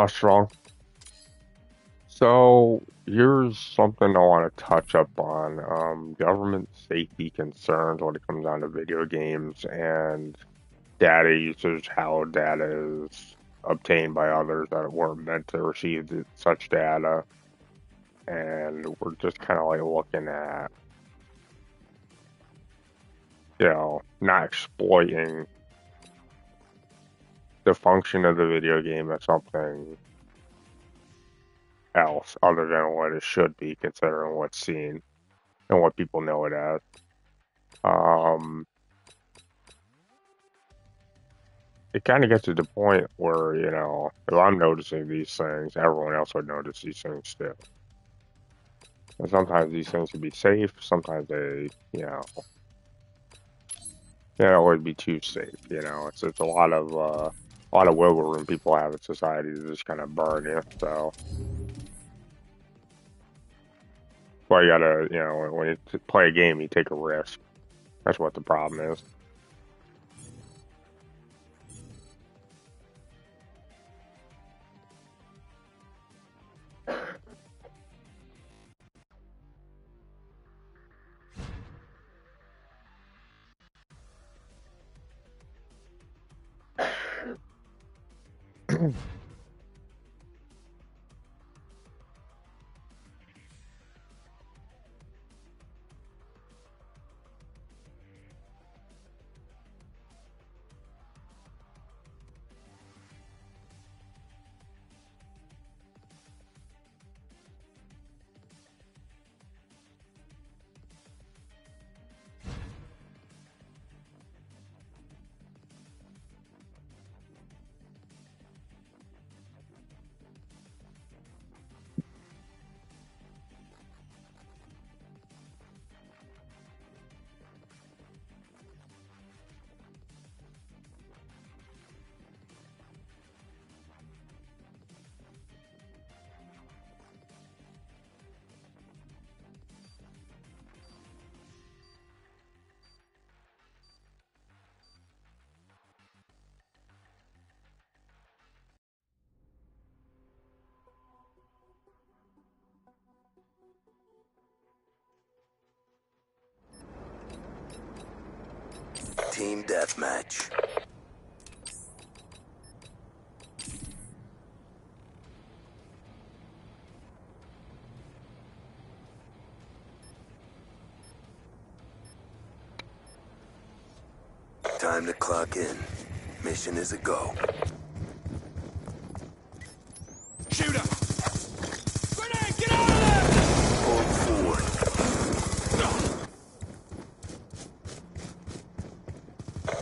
Strong. So here's something I want to touch up on. Government safety concerns when it comes down to video games and data usage, how data is obtained by others that weren't meant to receive such data. And we're just kind of like looking at, not exploiting the function of the video game as something else other than what it should be, considering what's seen and what people know it as. Um, it kind of gets to the point where, if I'm noticing these things, everyone else would notice these things too. And sometimes these things can be safe, sometimes they, would be too safe. It's a lot of wiggle room people have in society to just kind of burn you. So, well, you gotta, when you play a game, you take a risk. That's what the problem is. Team deathmatch. Time to clock in. Mission is a go. Shooter! Grenade, get out of there! Pull forward.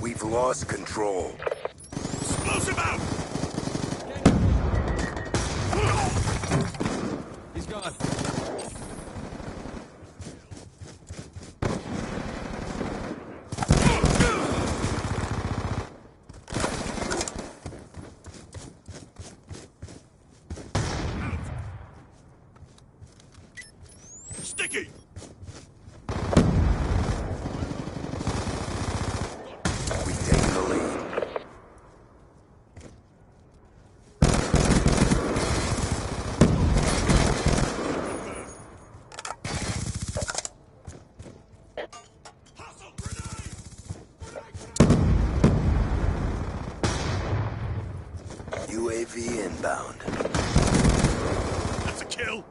We've lost control. Explosive out! He's gone. Sticky! We've taken the lead. Hustle, grenade! UAV inbound. That's a kill.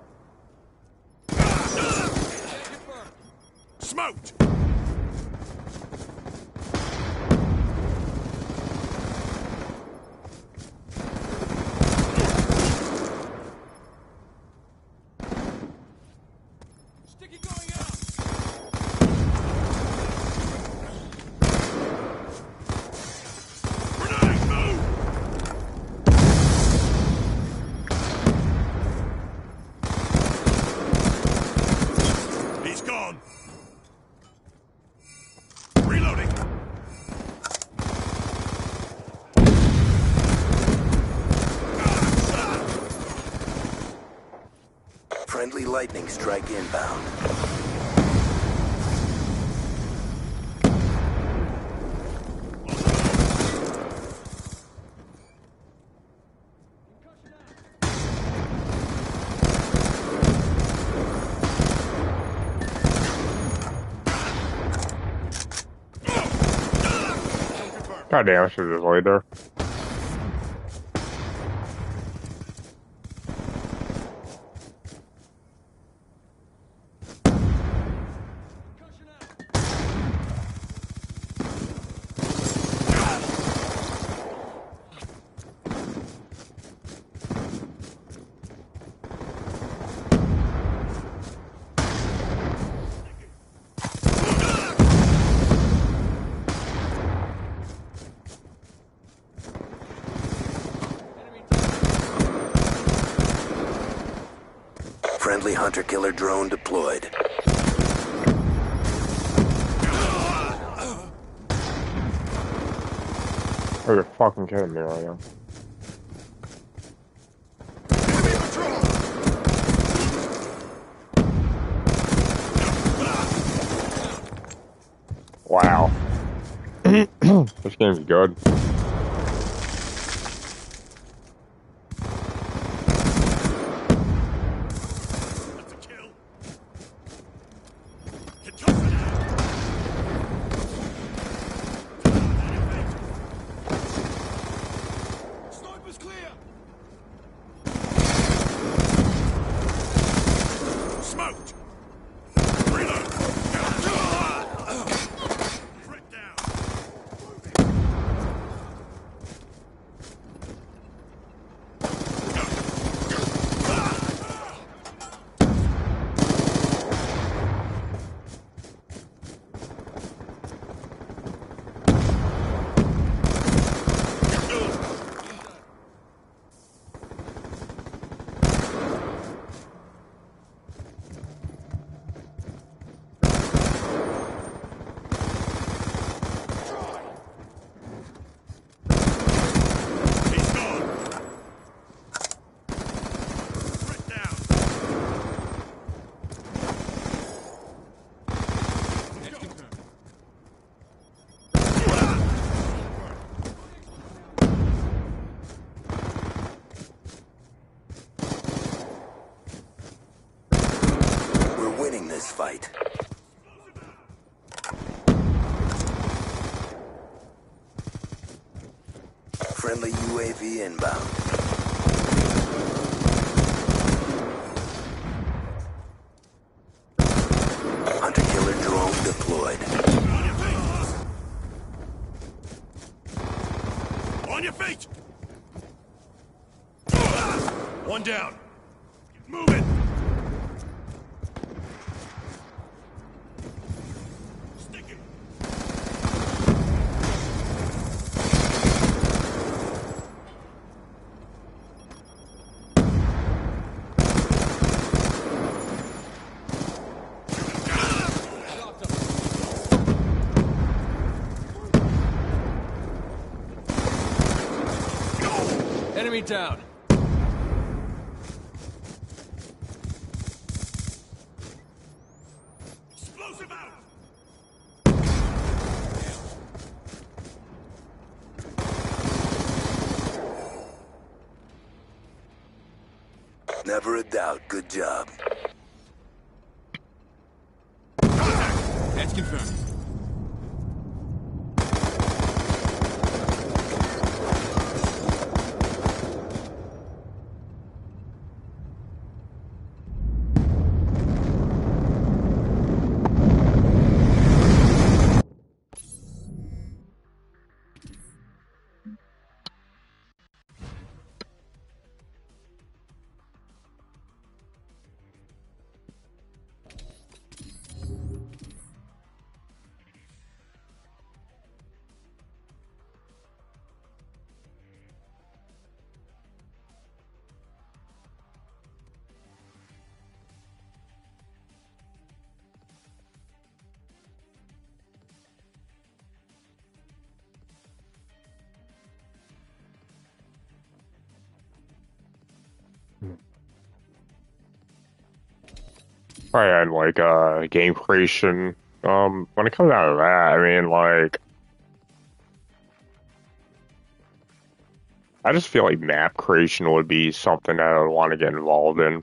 Smoked! Sticky going out! Grenade, move! He's gone. Reloading. Friendly lightning strike inbound. God damn, I should have just laid there. Friendly hunter-killer drone deployed. Oh, you're fucking kidding me right now. Wow. This game's good. That's a kill. Get tough now. Sniper's clear. Smoked. Reload. Threat down. He's gone. Threat down. We're winning this fight. Friendly UAV inbound. Hunter-killer drone deployed. On your feet. One down. Move it. Stick it. Enemy down. Explosive out. Never a doubt. Good job. That's confirmed. And like game creation. When it comes out of that, I mean like I just feel like map creation would be something that I would want to get involved in.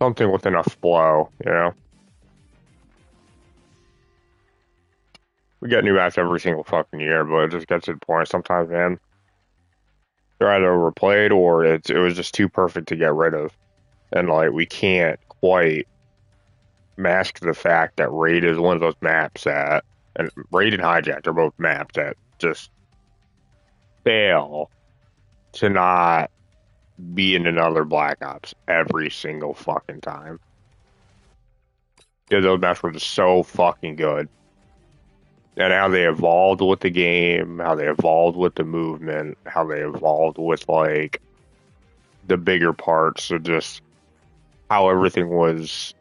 Something with enough flow, you know? We get new maps every single fucking year, but it just gets to the point sometimes, man. They're either overplayed or it was just too perfect to get rid of. And like we can't quite mask the fact that Raid is one of those maps that and Raid and Hijack are both maps that just fail to not be in another Black Ops every single fucking time. Yeah, those maps were just so fucking good. And how they evolved with the game, how they evolved with the movement, how they evolved with like the bigger parts of just how everything was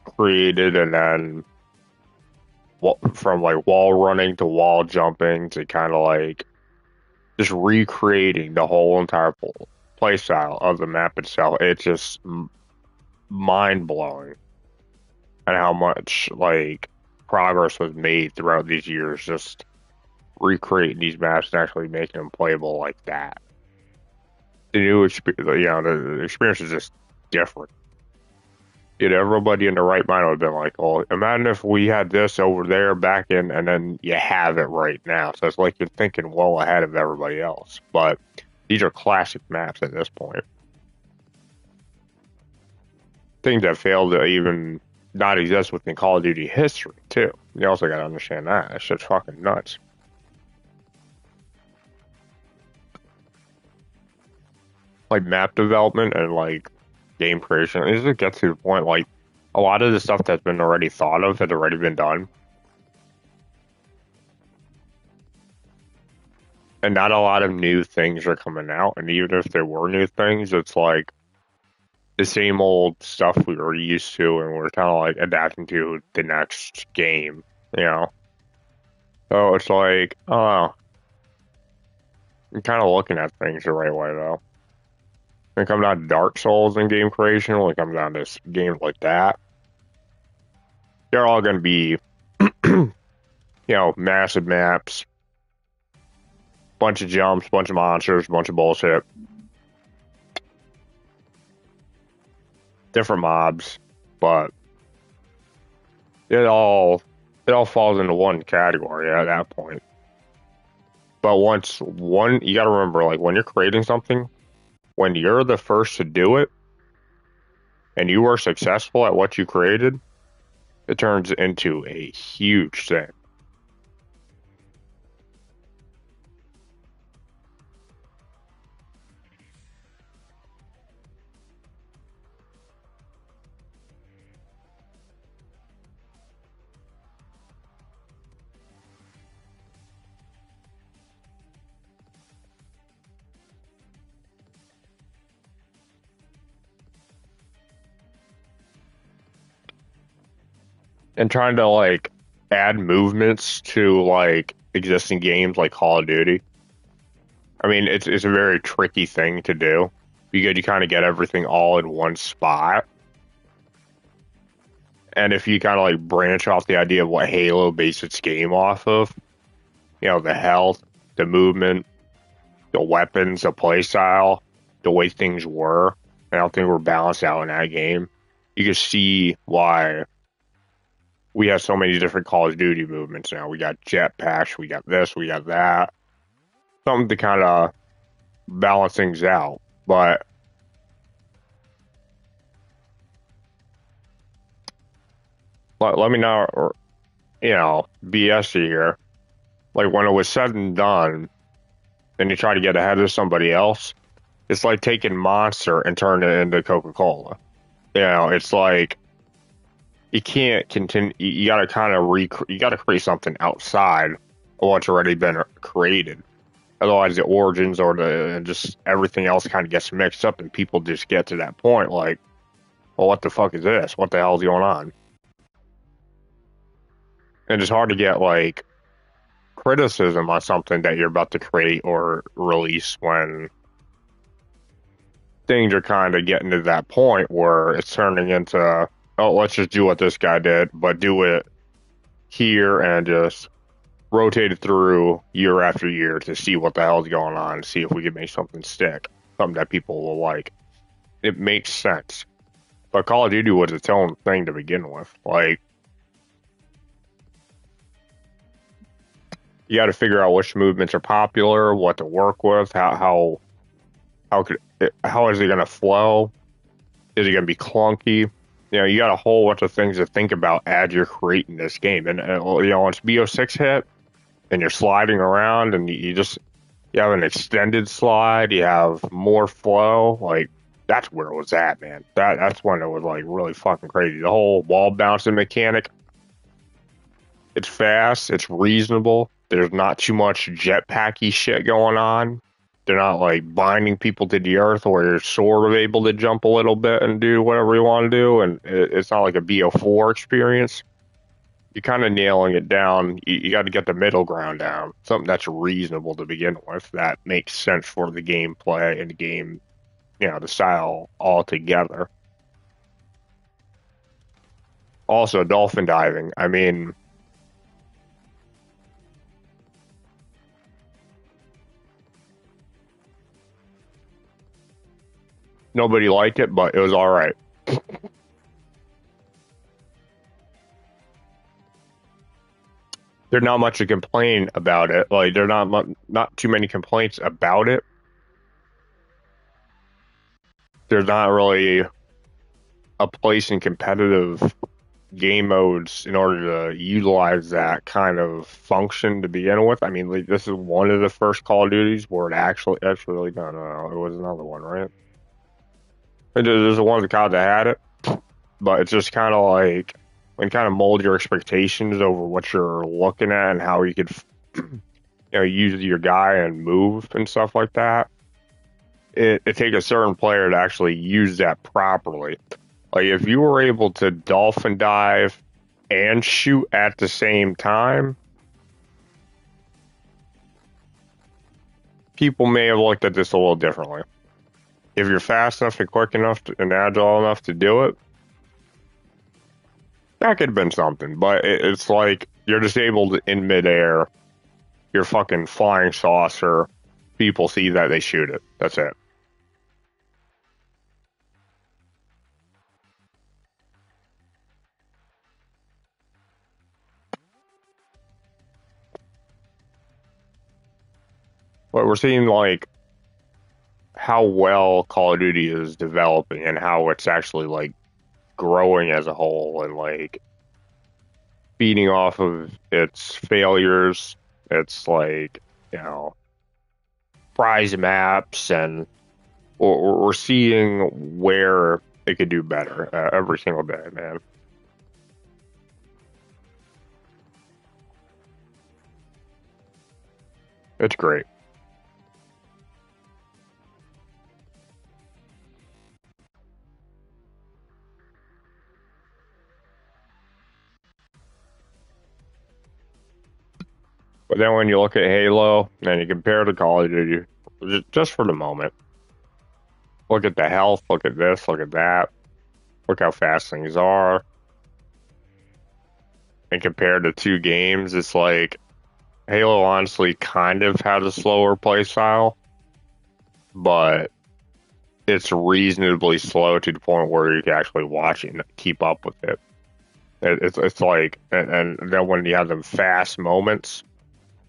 created, and then from like wall running to wall jumping to kind of like just recreating the whole entire playstyle of the map itself. It's just mind blowing, and how much like progress was made throughout these years, just recreating these maps and actually making them playable like that. The new experience, the experience is just different. Everybody in the right mind would have been like, "Well, imagine if we had this over there back in," and then you have it right now. So it's like you're thinking well ahead of everybody else. But these are classic maps at this point. Things that failed to even not exist within Call of Duty history, too. You also got to understand that. That shit's fucking nuts. Like map development and like game creation, it just gets to the point like a lot of the stuff that's been already thought of has already been done. And not a lot of new things are coming out. And even if there were new things, it's like the same old stuff we were used to, and we're kind of like adapting to the next game, you know? So it's like, oh, I'm kind of looking at things the right way, though. When it comes down to Dark Souls and game creation, when it comes down to games like that, they're all going to be, massive maps, bunch of jumps, bunch of monsters, bunch of bullshit, different mobs, but it all falls into one category at that point. But you got to remember, like when you're creating something, when you're the first to do it, and you are successful at what you created, it turns into a huge thing. And trying to like add movements to like existing games like Call of Duty. I mean, it's a very tricky thing to do because you kind of get everything all in one spot. And if you kind of like branch off the idea of what Halo based its game off of, the health, the movement, the weapons, the playstyle, the way things were, and how things were balanced out in that game, you can see why we have so many different Call of Duty movements now. We got jetpacks, we got this, we got that. Something to kind of balance things out. But let me not, BS you here. Like when it was said and done, and you try to get ahead of somebody else, it's like taking Monster and turning it into Coca-Cola. It's like you can't continue. You got to kind of you got to create something outside of what's already been created. Otherwise, the origins or just everything else kind of gets mixed up, and people just get to that point like, well, what the fuck is this? What the hell's going on? And it's hard to get like criticism on something that you're about to create or release when things are kind of getting to that point where it's turning into, oh, let's just do what this guy did, but do it here and just rotate it through year after year to see what the hell's going on, see if we can make something stick, something that people will like. It makes sense. But Call of Duty was its own thing to begin with. Like, You got to figure out which movements are popular, what to work with, how is it going to flow? Is it going to be clunky? You got a whole bunch of things to think about as you're creating this game. And once BO6 hit and you're sliding around and you have an extended slide, you have more flow, like that's where it was at, man. That's when it was like really fucking crazy. The whole wall bouncing mechanic, it's fast, it's reasonable. There's not too much jetpacky shit going on. They're not like binding people to the earth where you're sort of able to jump a little bit and do whatever you want to do. And it's not like a BO4 experience. You're kind of nailing it down. You got to get the middle ground down. Something that's reasonable to begin with that makes sense for the gameplay and the game, the style altogether. Also, dolphin diving. I mean, nobody liked it, but it was all right. There's not much to complain about it. Like, there's not too many complaints about it. There's not really a place in competitive game modes in order to utilize that kind of function to begin with. I mean, like, this is one of the first Call of Duties where it actually, no, it was another one, right? There's one of the COD that had it, but it's just kind of like, and kind of mold your expectations over what you're looking at and how you could, use your guy and move and stuff like that. It takes a certain player to actually use that properly. Like, if you were able to dolphin dive and shoot at the same time, people may have looked at this a little differently. If you're fast enough and quick enough and agile enough to do it, that could have been something. But it's like you're disabled in midair. You're fucking flying saucer. People see that, they shoot it. That's it. But we're seeing like how well Call of Duty is developing and how it's actually like growing as a whole and like feeding off of its failures. It's like, prize maps, and we're seeing where it could do better every single day, man. It's great. But then when you look at Halo and you compare to Call of Duty, just for the moment, look at the health, look at this, look at that, look how fast things are. And compared to two games, it's like Halo honestly kind of had a slower play style, but it's reasonably slow to the point where you can actually watch it and keep up with it. It's like, and then when you have them fast moments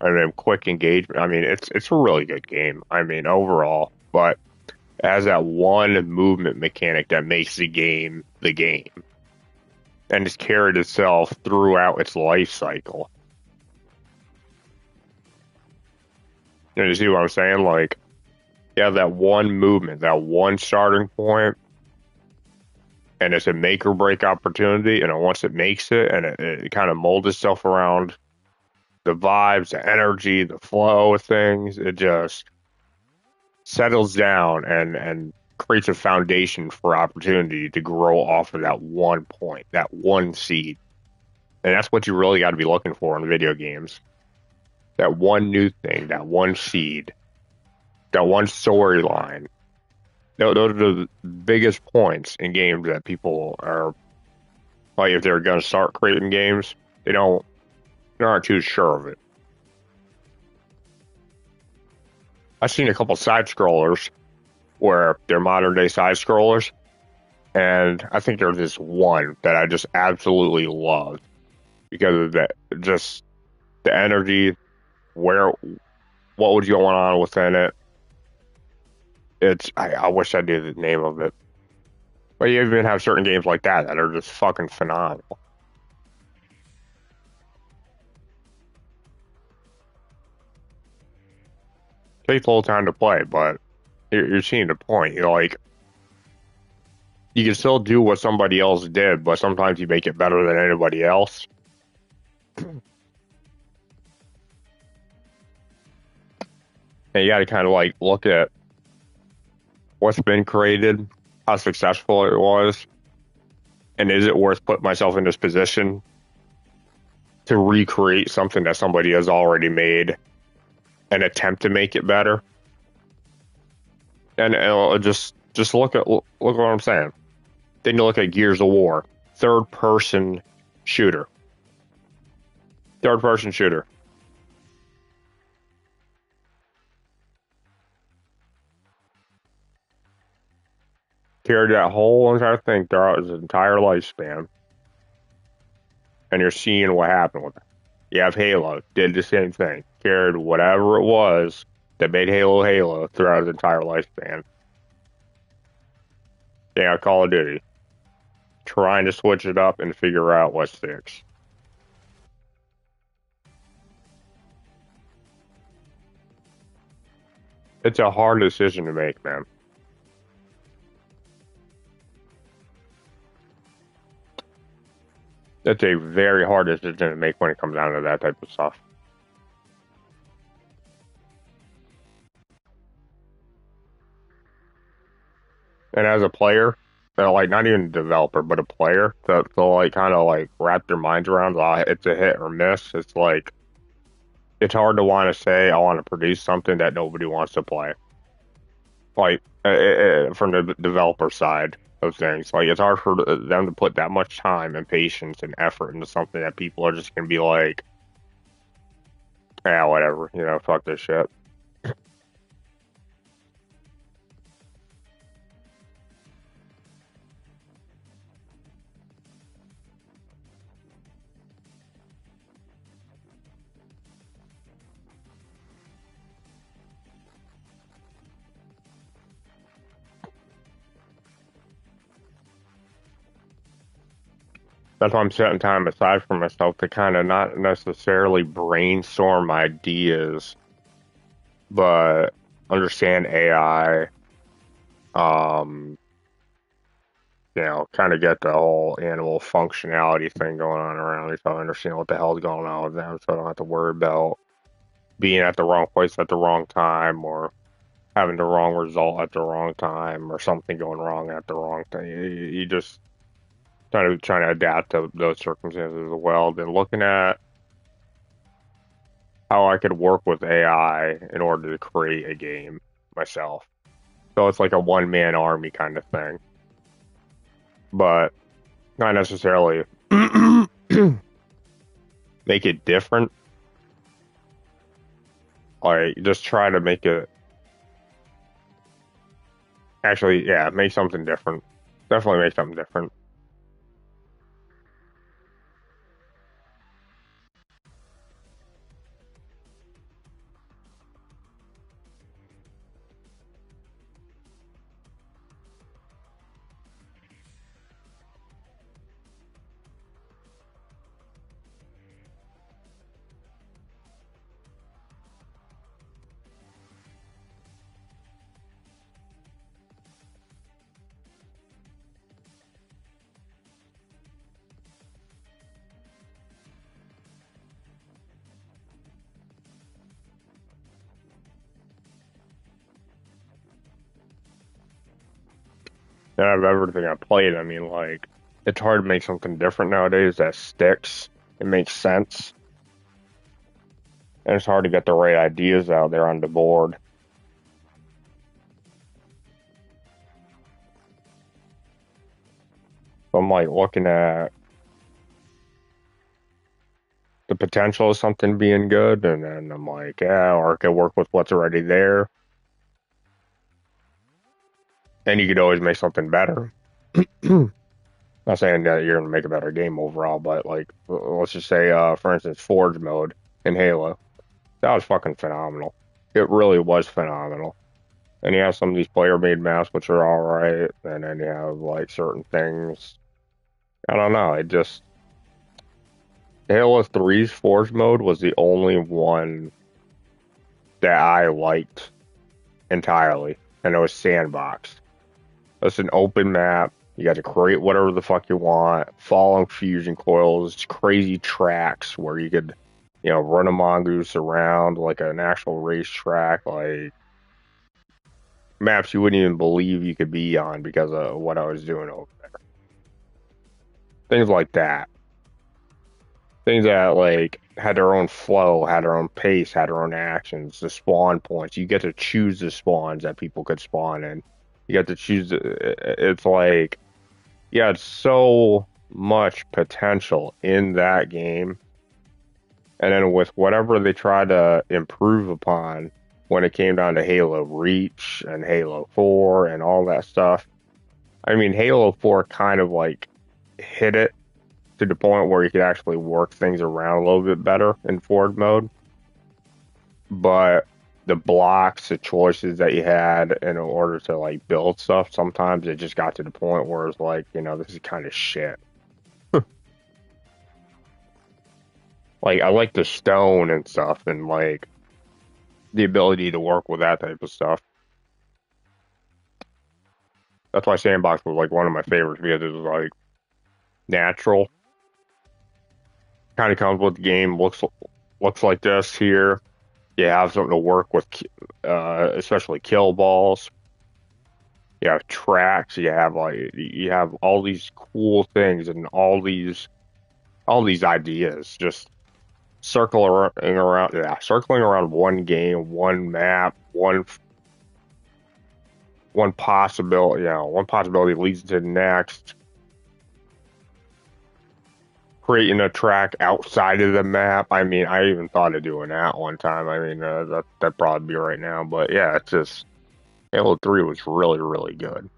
and then quick engagement, I mean, it's a really good game. I mean, overall, but it has that one movement mechanic that makes the game the game, and it's carried itself throughout its life cycle. You see what I'm saying? Like, you have that one movement, that one starting point, and it's a make or break opportunity. And once it makes it, and it kind of molds itself around the vibes, the energy, the flow of things, it just settles down and creates a foundation for opportunity to grow off of that one point, that one seed. And that's what you really got to be looking for in video games. That one new thing, that one seed, that one storyline. Those are the biggest points in games that people are, like, if they're going to start creating games, they aren't too sure of it. I've seen a couple side scrollers where they're modern day side scrollers, and I think there's this one that I just absolutely love because of that, just the energy, where, what would you want on within it? I wish I knew the name of it. But you even have certain games like that that are just fucking phenomenal. Takes a little time to play, but you're seeing the point. You're like, you can still do what somebody else did, but sometimes you make it better than anybody else. And you got to kind of like look at what's been created, how successful it was, and is it worth putting myself in this position to recreate something that somebody has already made and attempt to make it better? And just look what I'm saying. Then you look at Gears of War, shooter, third person shooter. Carried that whole entire thing throughout its entire lifespan, and you're seeing what happened with it. You have Halo, did the same thing, carried whatever it was that made Halo throughout its entire lifespan. Yeah, Call of Duty, trying to switch it up and figure out what sticks. It's a hard decision to make, man. It's a very hard decision to make when it comes down to that type of stuff. And as a player, like not even a developer, but a player, to like kind of like wrap their minds around, it's a hit or miss. It's like it's hard to want to say I want to produce something that nobody wants to play. Like from the developer side of things, like it's hard for them to put that much time and patience and effort into something that people are just gonna be like, yeah, whatever, fuck this shit. That's why I'm setting time aside for myself to kind of not necessarily brainstorm ideas, but understand AI, um, kind of get the whole animal functionality thing going on around me so I understand what the hell's going on with them so I don't have to worry about being at the wrong place at the wrong time or having the wrong result at the wrong time or something going wrong at the wrong time. You just trying to adapt to those circumstances as well. Then looking at how I could work with AI in order to create a game myself. So it's like a one man army kind of thing, but not necessarily make it different. Like just try to make it actually, yeah, make something different. Definitely make something different. And out of everything I played, I mean, like, it's hard to make something different nowadays that sticks. It makes sense. And it's hard to get the right ideas out there on the board. So I'm like looking at the potential of something being good, and then I'm like, yeah, or I could work with what's already there. And you could always make something better. Not saying that you're gonna make a better game overall, but like let's just say, for instance, Forge mode in Halo. That was fucking phenomenal. It really was phenomenal. And you have some of these player-made maps which are all right, and then you have like certain things. I don't know. It just Halo 3's Forge mode was the only one that I liked entirely, and it was sandbox. It's an open map. You got to create whatever the fuck you want. Following fusion coils, crazy tracks where you could, run a mongoose around like an actual racetrack, like maps you wouldn't even believe you could be on because of what I was doing over there. Things like that. Things that like had their own flow, had their own pace, had their own actions. The spawn points. You get to choose the spawns that people could spawn in. You get to choose. It's like, yeah, it's so much potential in that game. And then with whatever they tried to improve upon when it came down to Halo Reach and Halo 4 and all that stuff. I mean, Halo 4 kind of like hit it to the point where you could actually work things around a little bit better in Forge mode. But the blocks, the choices that you had in order to like build stuff, sometimes it just got to the point where it's like, this is kind of shit. Like, I like the stone and stuff and like the ability to work with that type of stuff. That's why Sandbox was like one of my favorites because it was like natural. Kind of comes with the game. Looks like this here. You have something to work with, especially kill balls. You have tracks. You have all these cool things and all these ideas just circling around one game, one map, one possibility. One possibility leads to the next. Creating a track outside of the map. I mean, I even thought of doing that one time. I mean, that'd probably be right now. But yeah, it's just Halo 3 was really, really good.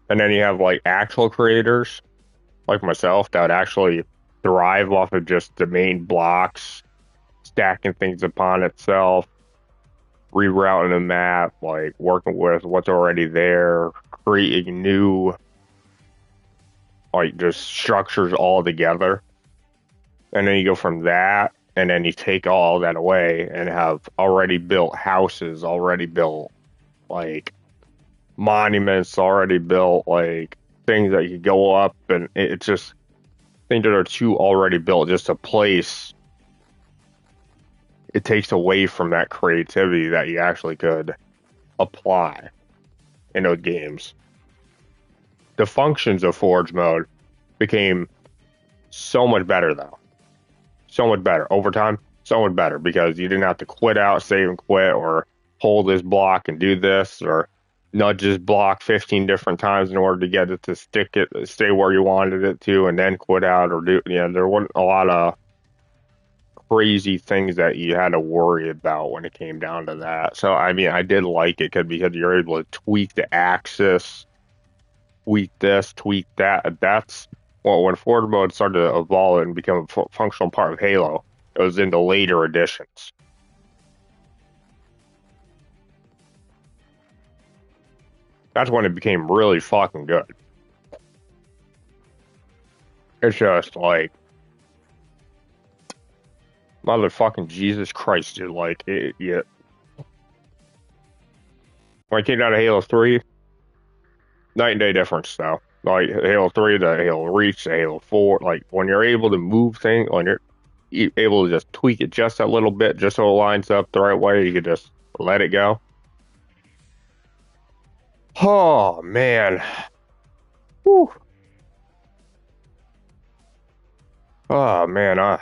And then you have like actual creators like myself that would actually thrive off of just the main blocks, stacking things upon itself, rerouting the map, like working with what's already there, creating new like just structures all together. And then you go from that, and then you take all that away and have already built houses, already built like monuments, already built like things that you go up, and it's just things that are too already built, just a place. It takes away from that creativity that you actually could apply in those games. The functions of Forge mode became so much better though. So much better. Over time, so much better because you didn't have to quit out, save and quit, or hold this block and do this, or nudge this block 15 different times in order to get it to stay where you wanted it to, and then quit out or do. There wasn't a lot of crazy things that you had to worry about when it came down to that. So, I mean, I did like it because you're able to tweak the axis, tweak this, tweak that. That's when Forge mode started to evolve and become a functional part of Halo. It was in the later editions. That's when it became really fucking good. It's just like, motherfucking Jesus Christ, dude. Like, when I came down to Halo 3, night and day difference, though. Like, Halo 3 to Halo Reach to Halo 4, like, when you're able to move things, when you're able to just tweak it just a little bit, just so it lines up the right way, you could just let it go. Oh, man. Whew. Oh, man.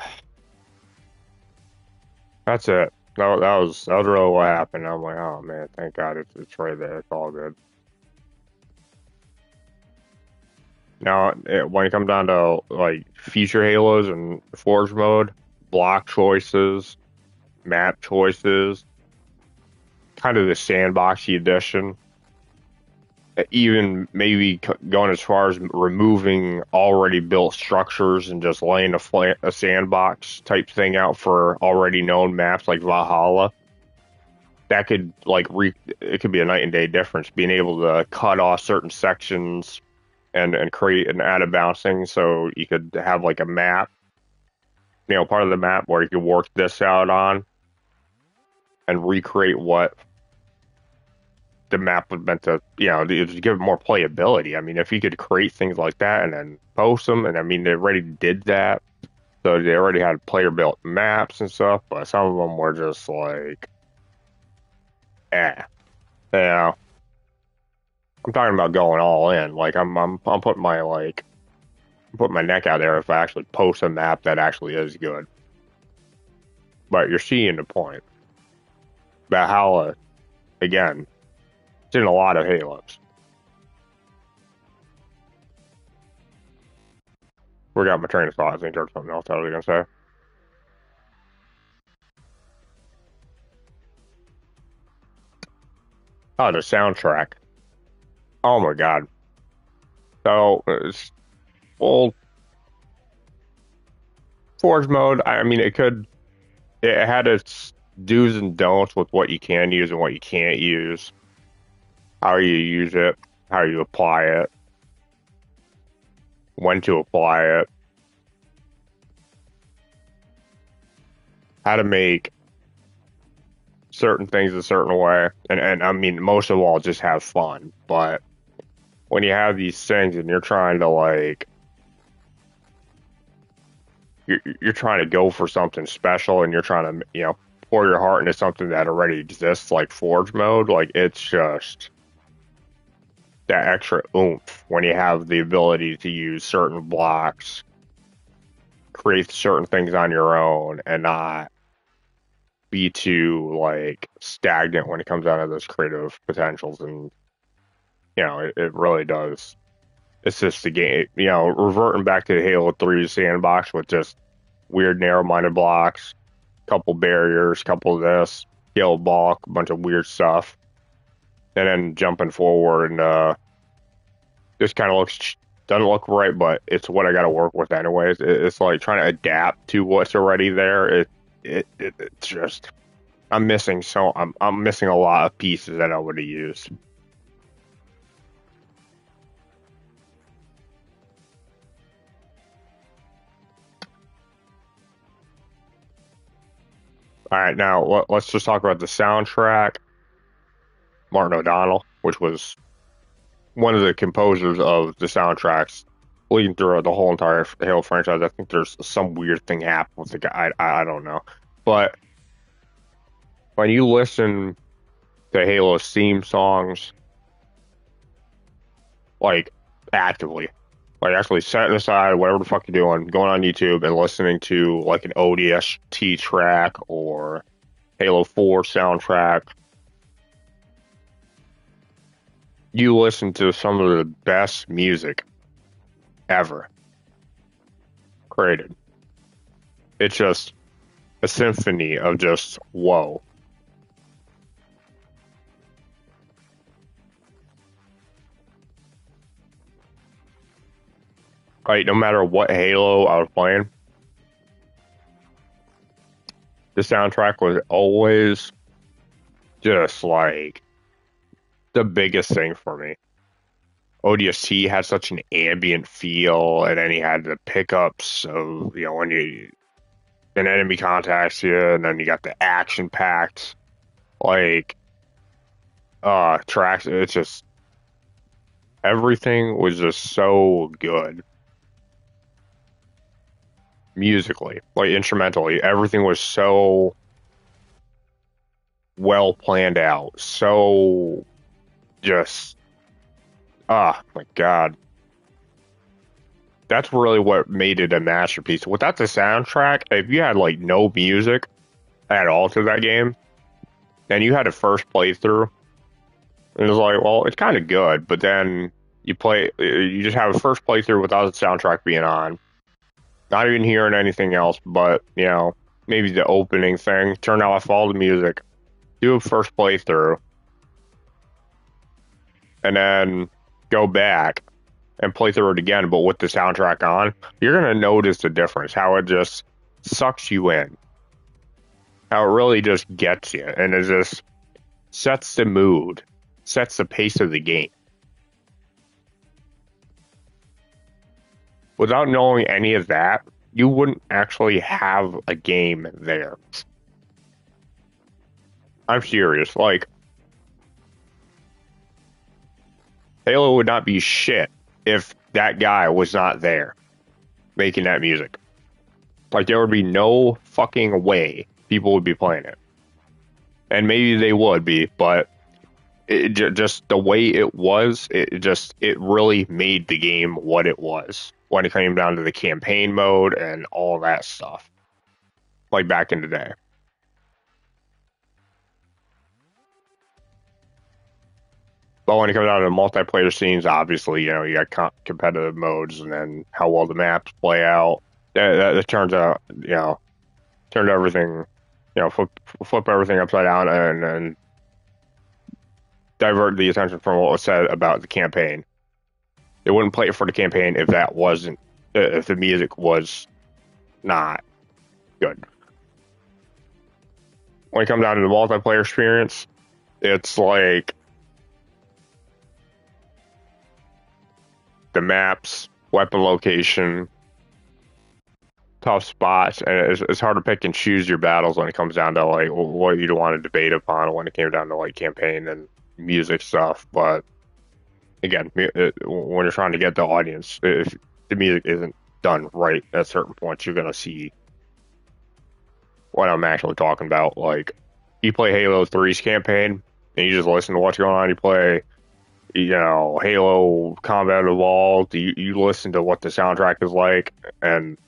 That's it. No, that was really what happened. I'm like, oh, man, thank God it's right there. It's all good. Now, when it comes down to like future Halos and Forge mode, block choices, map choices, kind of the sandboxy edition. even maybe going as far as removing already built structures and just laying a sandbox type thing out for already known maps like Valhalla. That could it could be a night and day difference. Being able to cut off certain sections and create an out of bouncing, so you could have like a map, part of the map where you could work this out on and recreate what the map was meant to, to give it more playability. I mean, if you could create things like that and then post them, and I mean, they already did that, so they already had player built maps and stuff, but some of them were just like, you know. I'm talking about going all in. Like I'm putting my neck out there if I actually post a map that actually is good. But you're seeing the point. Valhalla, again, it's in a lot of Halos. Forgot my train of thought. I think there's something else I was gonna say. Oh, the soundtrack. Oh my God. So it's full Forge mode. I mean, it had its do's and don'ts with what you can use and what you can't use, how you use it, how you apply it, when to apply it, how to make certain things a certain way, and I mean, most of all, just have fun. But when you have these things and you're trying to you're trying to go for something special and you're trying to pour your heart into something that already exists, like Forge mode, like it's just that extra oomph when you have the ability to use certain blocks, create certain things on your own, and not be too stagnant when it comes down to those creative potentials. And it really does assist the game. Reverting back to the Halo 3 sandbox with just weird narrow-minded blocks, couple barriers, couple of this, yellow ball, a bunch of weird stuff, and then jumping forward and this kind of doesn't look right, but it's what I got to work with anyways. It's like trying to adapt to what's already there. It's just I'm missing a lot of pieces that I would have used. All right, now let's just talk about the soundtrack. Martin O'Donnell, which was one of the composers of the soundtracks leading through the whole entire Halo franchise. I think there's some weird thing happened with the guy. I don't know. But when you listen to Halo's theme songs, actively, actually setting aside whatever the fuck you're doing, going on YouTube and listening to an ODST track or Halo 4 soundtrack, you listen to some of the best music ever created. It's just a symphony of just whoa. No matter what Halo I was playing, the soundtrack was always just the biggest thing for me. ODST had such an ambient feel, and then he had the pickups of, when an enemy contacts you, and then you got the action-packed, tracks. It's just, everything was just so good. Musically, instrumentally, everything was so well planned out, so just, my God. That's really what made it a masterpiece. Without the soundtrack, if you had no music at all to that game, and you had a first playthrough, it was well, it's kind of good, but then you just have a first playthrough without the soundtrack being on, not even hearing anything else, but maybe the opening thing, turn off all the music, do a first playthrough, and then go back and play through it again, but with the soundtrack on, you're gonna notice the difference. How it just sucks you in. How it really just gets you, and it just sets the mood, sets the pace of the game. Without knowing any of that, you wouldn't actually have a game there. I'm serious. Like, Halo would not be shit if that guy was not there making that music. Like, there would be no fucking way people would be playing it. And maybe they would be, but just the way it was, it really made the game what it was when it came down to the campaign mode and all that stuff. Like back in the day. But when it comes down to the multiplayer scenes, obviously, you got competitive modes and then how well the maps play out. That turns out, turned everything, flip everything upside down and divert the attention from what was said about the campaign. They wouldn't play it for the campaign if if the music was not good. When it comes down to the multiplayer experience, it's like the maps, weapon location, tough spots, and it's hard to pick and choose your battles when it comes down to like what you want to debate upon when it came down to like campaign and music stuff. But again, when you're trying to get the audience, if the music isn't done right at certain points, you're gonna see what I'm actually talking about. Like, you play Halo 3's campaign and you just listen to what's going on. You play, Halo Combat Evolved. You listen to what the soundtrack is like, and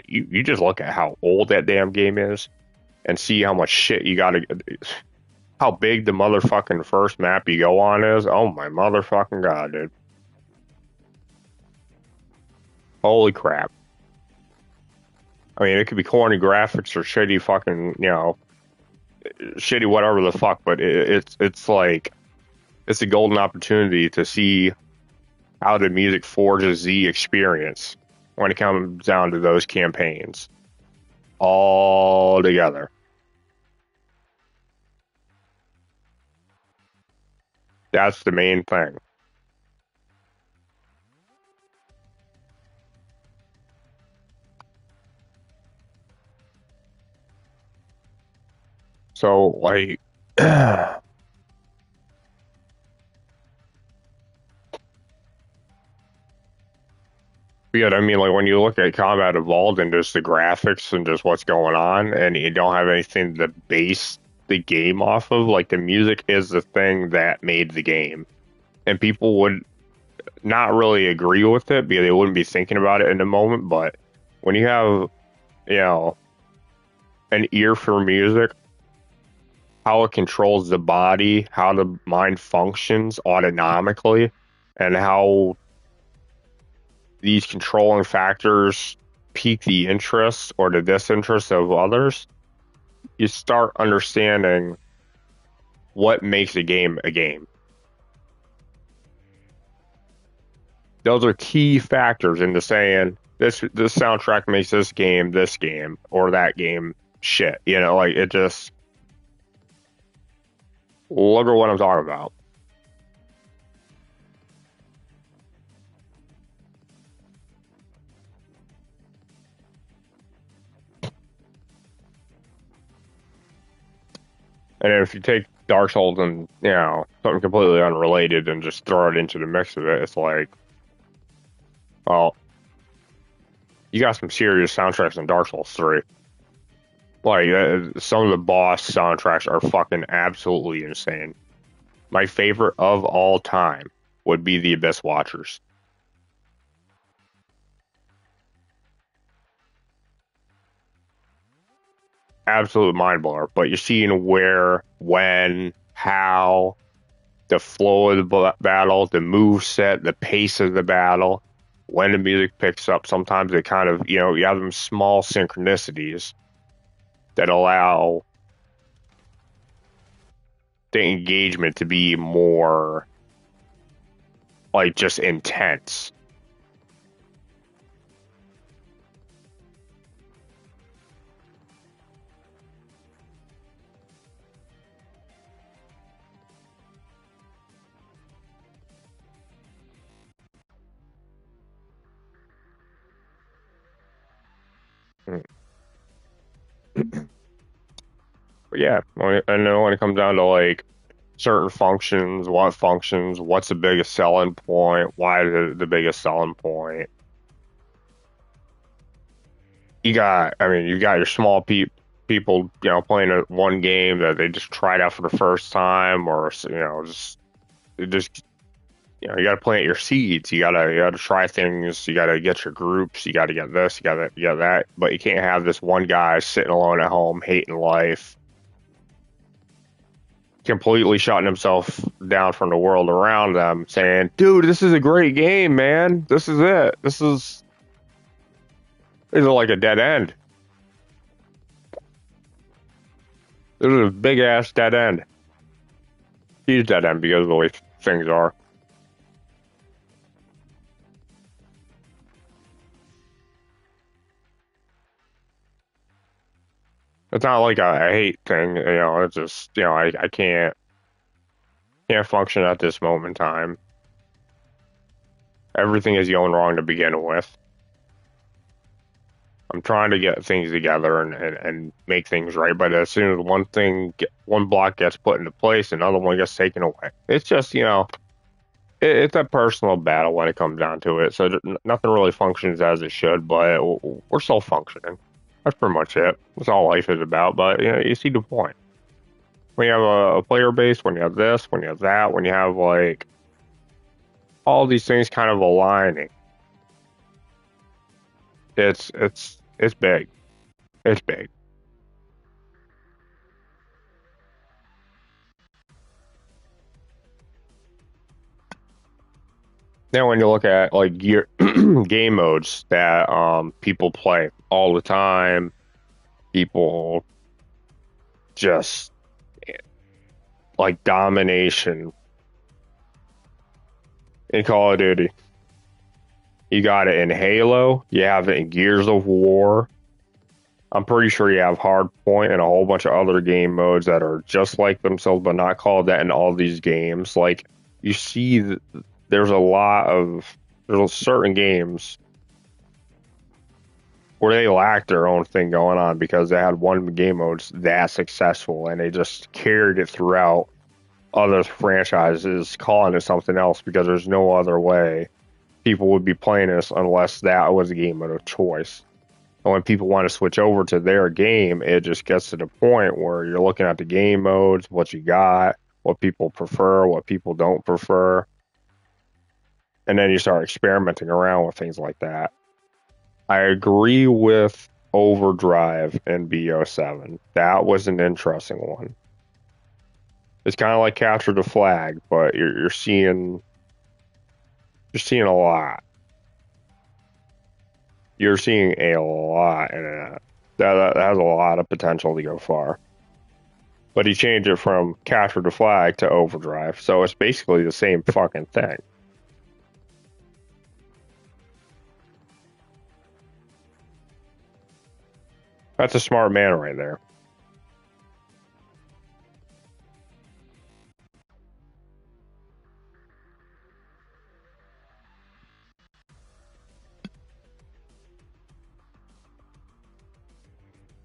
you just look at how old that damn game is and see how much shit you gotta, how big the motherfucking first map you go on is. Oh my motherfucking god, dude. Holy crap. I mean, it could be corny graphics or shitty fucking, shitty whatever the fuck, but it's like, it's a golden opportunity to see how the music forges the experience when it comes down to those campaigns all together. That's the main thing. So, like, yeah, I mean, like, when you look at Combat Evolved and just the graphics and just what's going on, and you don't have anything to base the game off of, like, the music is the thing that made the game. And people would not really agree with it because they wouldn't be thinking about it in the moment, but when you have, an ear for music, how it controls the body, how the mind functions autonomically, and how these controlling factors pique the interest or the disinterest of others, you start understanding what makes a game a game. Those are key factors into saying this soundtrack makes this game or that game shit. Like, it just, look at what I'm talking about. And if you take Dark Souls and, something completely unrelated and just throw it into the mix of it, it's like, well, you got some serious soundtracks in Dark Souls 3. Like, some of the boss soundtracks are fucking absolutely insane. My favorite of all time would be the Abyss Watchers. Absolute mind blower. But you're seeing where, when, how, the flow of the battle, the move set, the pace of the battle, when the music picks up. Sometimes it kind of, you have them small synchronicities that allow the engagement to be more like just intense. Mm. But yeah, and then when it comes down to like certain functions, what's the biggest selling point, why the biggest selling point. You got your small people, playing one game that they just tried out for the first time, or just you got to plant your seeds. You gotta try things. You gotta get your groups. You gotta get this. You get that. But you can't have this one guy sitting alone at home hating life, completely shutting himself down from the world around them, saying, "Dude, this is a great game, man. This is it. This is like a dead end. This is a big ass dead end. Huge dead end because of the way things are." It's not like a hate thing, it's just, I can't function at this moment in time. Everything is going wrong to begin with. I'm trying to get things together and make things right, but as soon as one block gets put into place, another one gets taken away. It's just, it's a personal battle when it comes down to it. So nothing really functions as it should, but we're still functioning. That's pretty much it. That's all life is about. But you see the point. When you have a player base, when you have this, when you have that, when you have like all these things kind of aligning, it's big. It's big. Now, when you look at like game modes that people play all the time, people just like domination in Call of Duty. You got it in Halo. You have it in Gears of War. I'm pretty sure you have Hardpoint and a whole bunch of other game modes that are just like themselves, but not called that in all these games. Like you see, there's certain games where they lack their own thing going on because they had one game mode that successful and they just carried it throughout other franchises, calling it something else because there's no other way people would be playing this unless that was a game mode of choice. And when people want to switch over to their game, it just gets to the point where you're looking at the game modes, what you got, what people prefer, what people don't prefer. And then you start experimenting around with things like that. I agree with Overdrive and BO7. That was an interesting one. It's kind of like Capture the Flag, but you're seeing a lot. You're seeing a lot in it. That has a lot of potential to go far. But he changed it from Capture the Flag to Overdrive, so it's basically the same fucking thing. That's a smart man right there.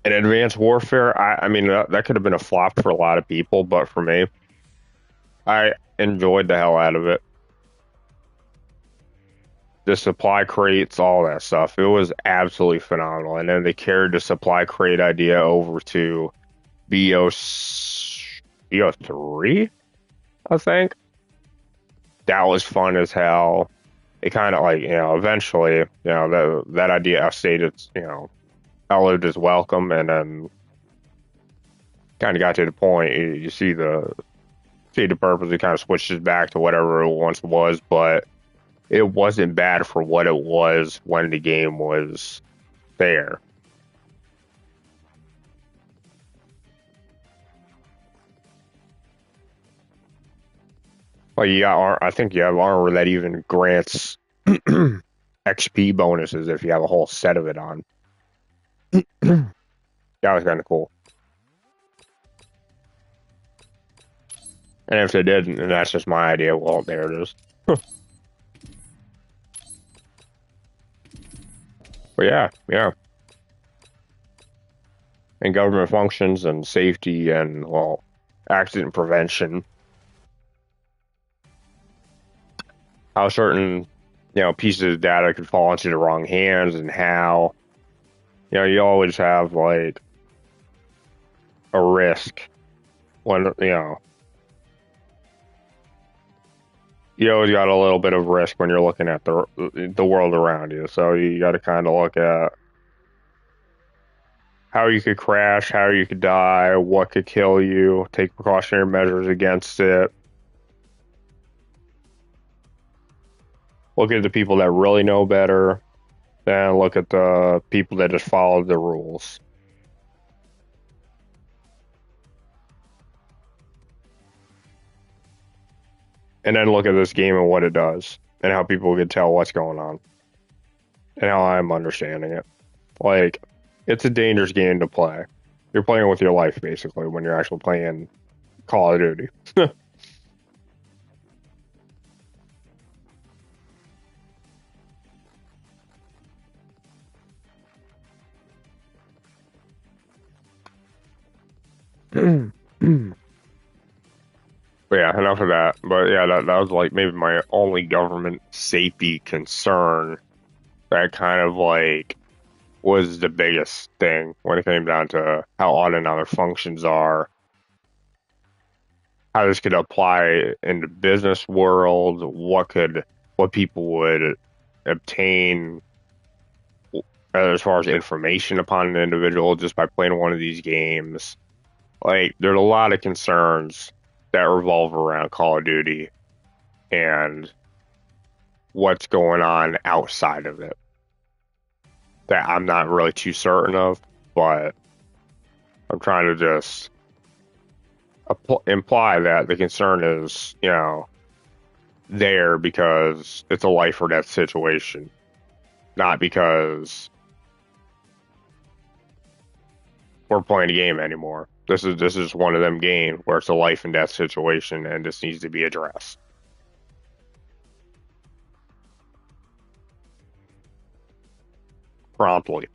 In Advanced Warfare, I mean, that could have been a flop for a lot of people, but for me, I enjoyed the hell out of it. The supply crates, all that stuff. It was absolutely phenomenal. And then they carried the supply crate idea over to BO3, I think. That was fun as hell. It kind of like, eventually, that idea stayed its, outlived its welcome, and then kind of got to the point. You see the purpose. It kind of switches back to whatever it once was, but it wasn't bad for what it was when the game was there. Like you got, I think you have armor that even grants XP bonuses if you have a whole set of it on. That was kind of cool. And if they didn't, and that's just my idea, well, there it is. But yeah, yeah. And government functions and safety and, well, accident prevention. How certain, pieces of data could fall into the wrong hands and how, you always have, like, a risk when, you always got a little bit of risk when you're looking at the world around you. So you got to kind of look at how you could crash, how you could die, what could kill you, take precautionary measures against it. Look at the people that really know better, then look at the people that just follow the rules. And then look at this game and what it does, and how people can tell what's going on, and how I'm understanding it. Like, it's a dangerous game to play. You're playing with your life, basically, when you're actually playing Call of Duty. But yeah, enough of that. But yeah, that was like maybe my only government safety concern that kind of like was the biggest thing when it came down to how autonomic functions are, how this could apply in the business world, what people would obtain as far as information upon an individual just by playing one of these games. Like, there's a lot of concerns that revolve around Call of Duty and what's going on outside of it that I'm not really too certain of, but I'm trying to just imply that the concern is, there because it's a life or death situation, not because we're playing a game anymore. This is one of them games where it's a life and death situation, and this needs to be addressed promptly.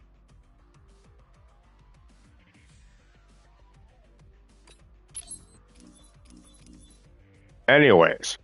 Anyways,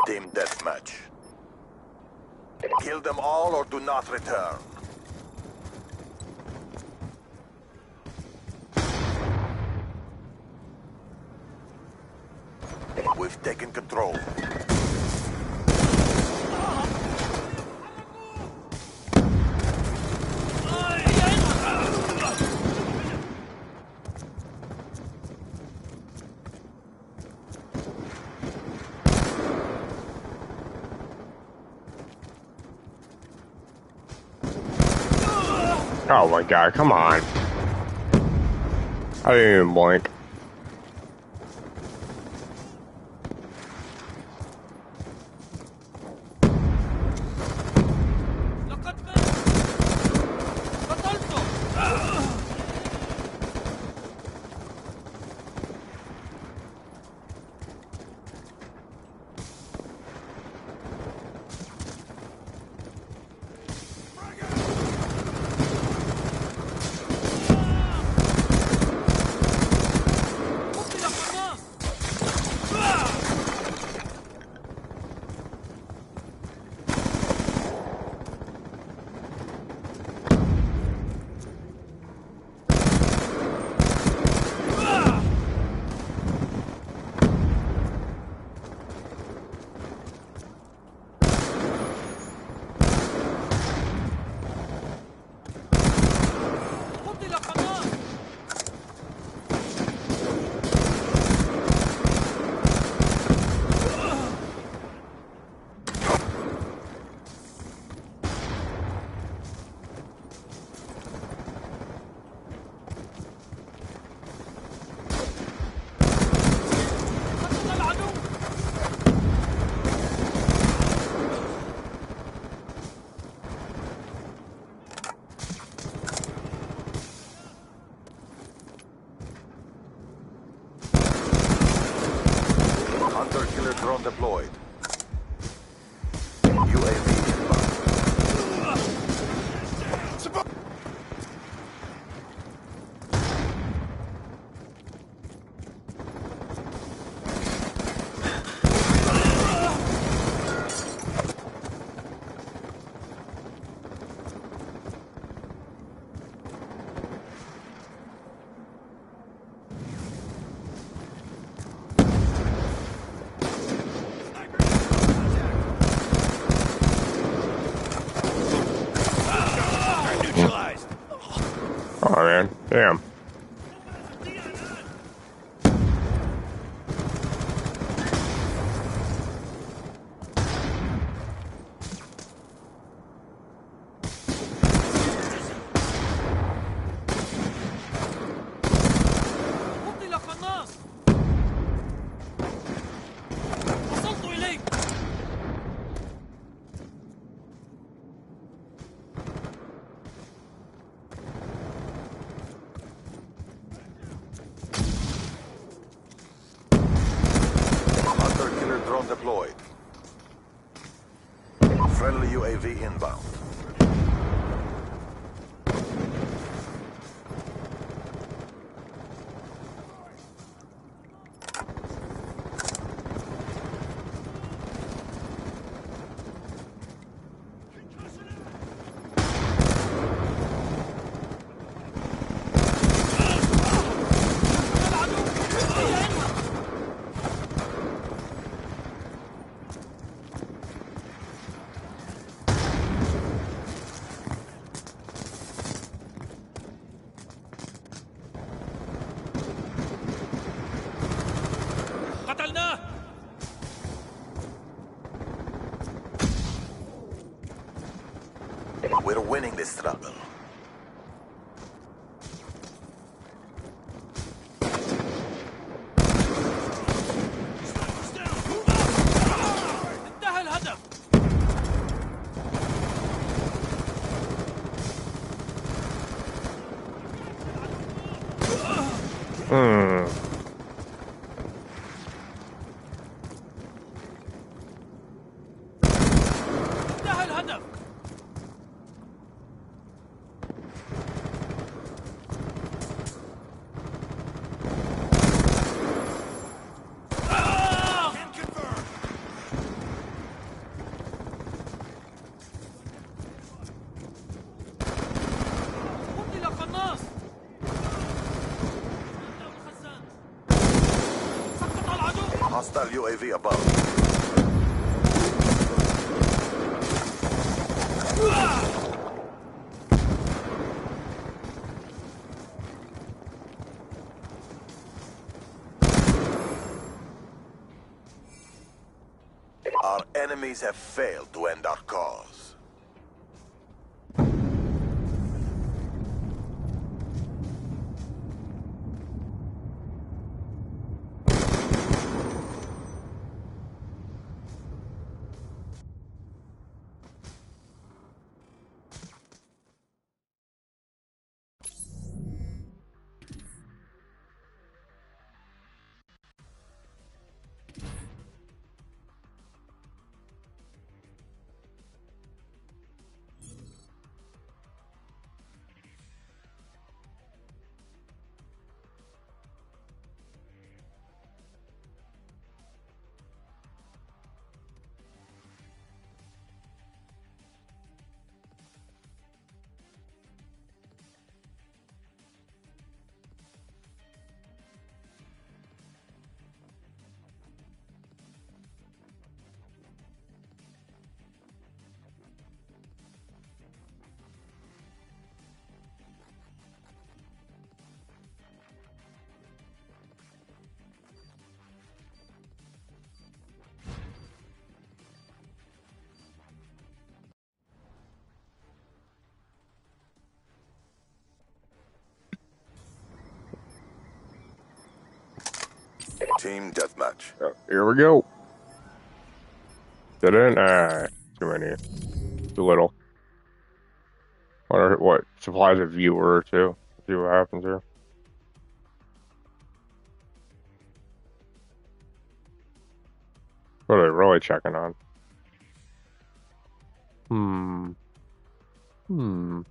Team deathmatch. Kill them all or do not return. We've taken control. oh my god, come on. I didn't even blink. drone deployed. UAV inbound. Neutralized. Oh man, damn. قتل قناص. وصلت إليك. Hunter killer drone deployed. Friendly UAV inbound. قتلناه. We're winning this struggle. انتهى الهدف. Hmm. انتهى الهدف. Can confirm. قتل قناص. الخزان. سقط العدو. Hostile UAV above. Our enemies have failed to end our cause. Team deathmatch. Oh, here we go. Didn't? Too many. Too little. Wonder what supplies a viewer or two. See what happens here. What are they really checking on? Hmm. Hmm.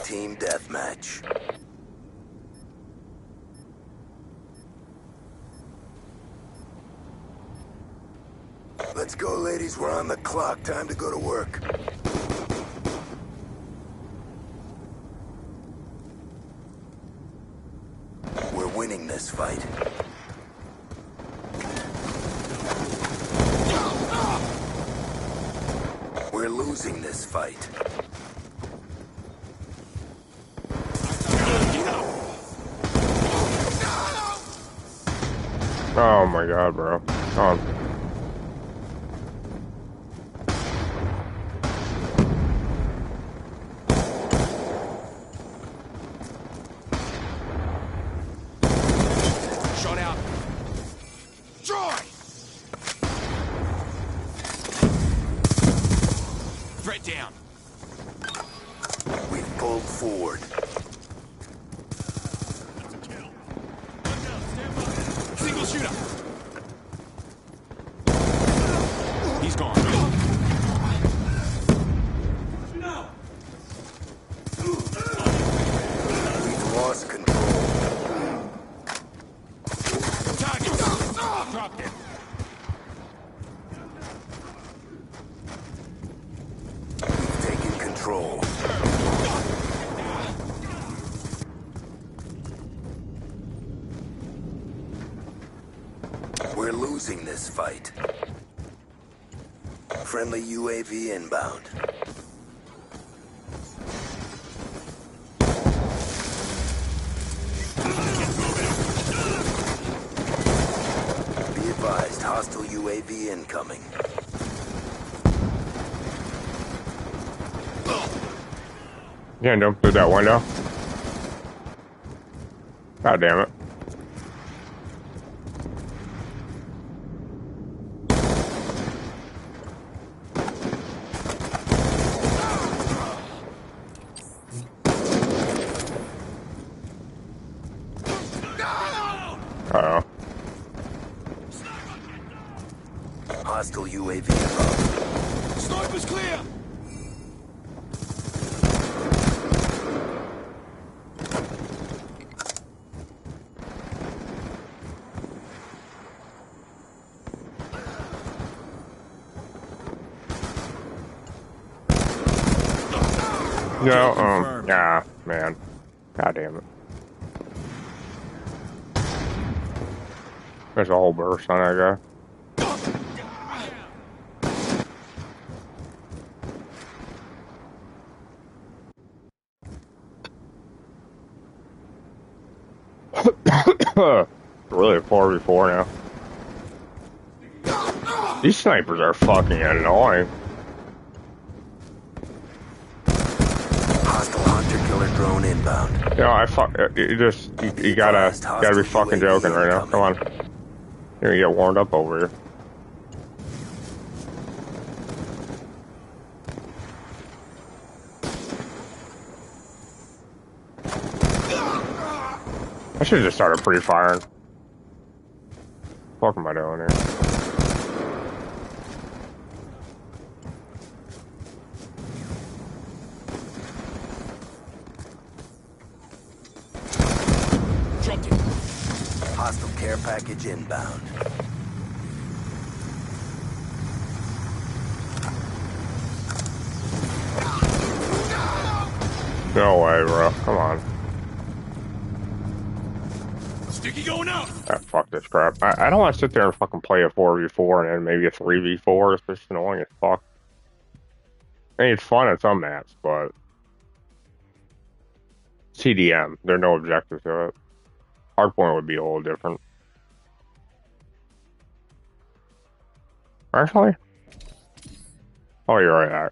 Team deathmatch. Let's go, ladies. We're on the clock. Time to go to work. We're winning this fight. We're losing this fight. Oh my god, bro. Oh. Shot out. Troy! Threat down. We've pulled forward. That's a kill. One down, stand by. Single shooter. He's gone. No! We've lost control. Target. Dropped it. We've taken control. We're losing this fight. Friendly UAV inbound. Be advised, hostile UAV incoming. You can't jump through that window. God damn it. Uh-oh. Hostile UAV above. Sniper's clear! No, confirmed. yeah, man. God damn it. There's a whole burst on that guy. Really a 4v4 now. These snipers are fucking annoying. Hostile hunter-killer drone inbound. You know, you Be gotta, advised, gotta be hostile fucking UAV joking right now. Come incoming. on. You're gonna get warmed up over here. I should have just started pre-firing. What am I doing here? Dropped it. Hostile care package inbound. No way, bro. Come on. Sticky going out. Ah, fuck this crap. I don't want to sit there and fucking play a 4v4 and then maybe a 3v4. It's just annoying as fuck. I mean, it's fun at some maps, but CDM, there are no objectives to it. Hardpoint would be a little different. Actually? Oh, you're right.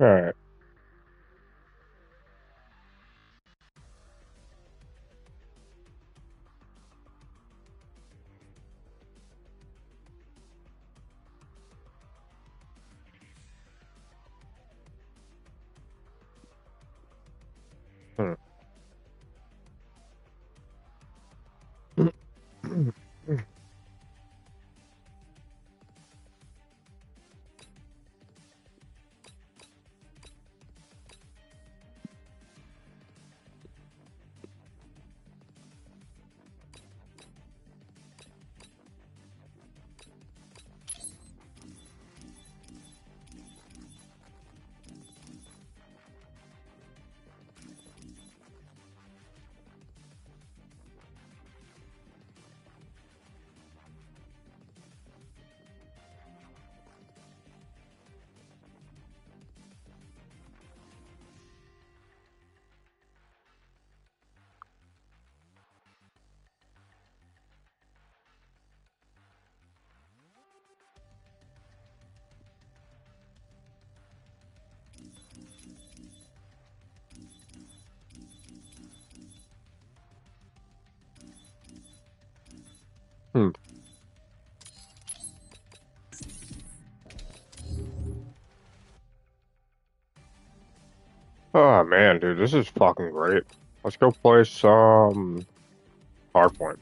All right. Hmm. Hmm. Oh man, dude, this is fucking great. Let's go play some Hardpoint.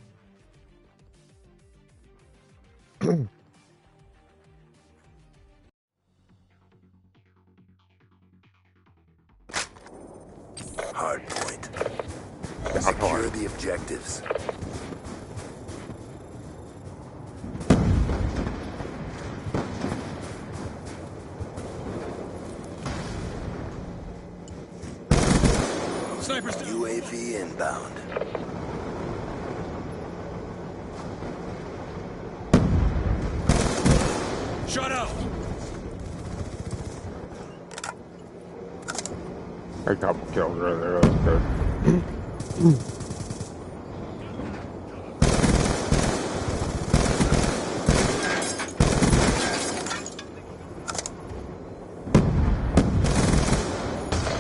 Hard point. Down Secure hard. the objectives. Snipers down. UAV inbound. Shut out. A couple kills right there. That's good.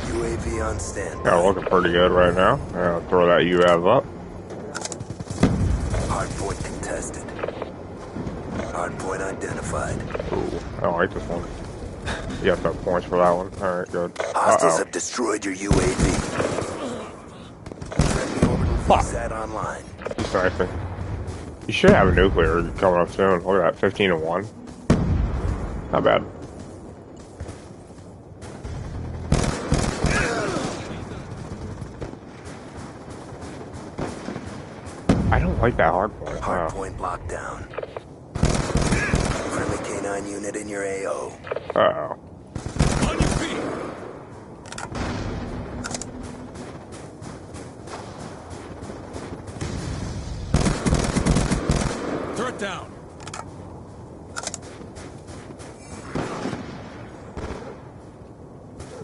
UAV on Yeah, standby. looking pretty good right now. Throw that UAV up. Hard point contested. Hard point identified. Ooh, I don't like this one. You have to have points for that one. All right, good. Hostiles Uh-oh. have destroyed your UAV. Friendly orbital Fuck. VSAT online. He's sniping. You should have a nuclear coming up soon. Look at that, 15-1. Not bad. I don't like that hard point. Hard Oh. point locked down. Friendly K9 unit in your AO. Uh-oh. On your feet. Threat down.